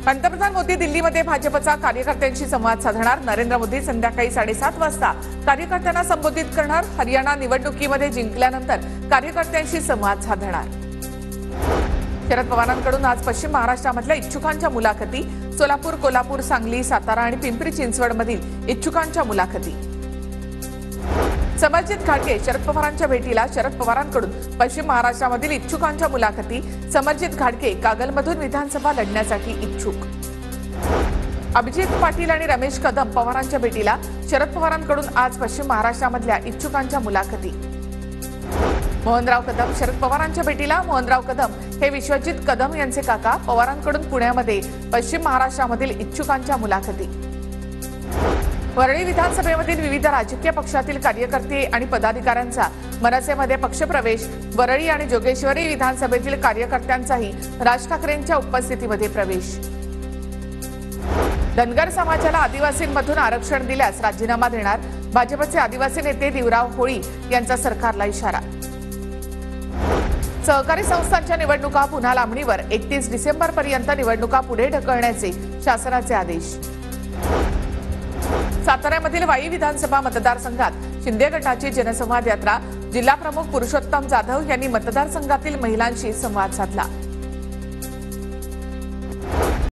पंतप्रधान मोदी दिल्लीमध्ये भाजपचा कार्यकर्त्यांशी संवाद साधणार। नरेंद्र मोदी संध्याकाळी 7:30 वाजता कार्यकर्त्यांना संबोधित करणार। हरियाणा निवडणुकीमध्ये जिंकल्यानंतर कार्यकर्त्यांशी संवाद साधणार। शरद पवारांकडून आज पश्चिम महाराष्ट्रामधल्या इच्छुकांच्या मुलाखती। सोलापूर, कोल्हापूर, सांगली, सातारा आणि पिंपरी चिंचवडमधील इच्छुकांच्या मुलाखती। समरजित घाटगे शरद पवारांच्या भेटीला। शरद पवारांकडून पश्चिम महाराष्ट्रामधील इच्छुकांच्या मुलाखती। समरजित घाटगे कागलमधून विधानसभा लढण्यासाठी इच्छुक। अभिजित पाटील आणि रमेश कदम पवारांच्या भेटीला। शरद पवारांकडून आज पश्चिम महाराष्ट्रामधल्या इच्छुकांच्या मुलाखती। मोहनराव कदम शरद पवारांच्या भेटीला। मोहनराव कदम हे विश्वजित कदम यांचे काका। पवारांकडून पुण्यामध्ये पश्चिम महाराष्ट्रामधील इच्छुकांच्या मुलाखती। वरळी विधानसभेमधील विविध राजकीय पक्षातील कार्यकर्ते आणि पदाधिकाऱ्यांचा मनसेमध्ये पक्षप्रवेश। वरळी आणि जोगेश्वरी विधानसभेतील कार्यकर्त्यांचाही राज ठाकरेंच्या उपस्थितीमध्ये प्रवेश। धनगर समाजाला आदिवासींमधून आरक्षण दिल्यास राजीनामा देणार। भाजपचे आदिवासी नेते दिवराव होळी यांचा सरकारला इशारा। सहकारी संस्थांच्या निवडणुका पुन्हा लांबणीवर। 31 डिसेंबरपर्यंत निवडणुका पुढे ढकलण्याचे शासनाचे आदेश। साताऱ्यामधील वाई विधानसभा मतदारसंघात शिंदे गटाची जनसंवाद यात्रा। जिल्हा प्रमुख पुरुषोत्तम जाधव यांनी मतदारसंघातील महिलांशी संवाद साधला।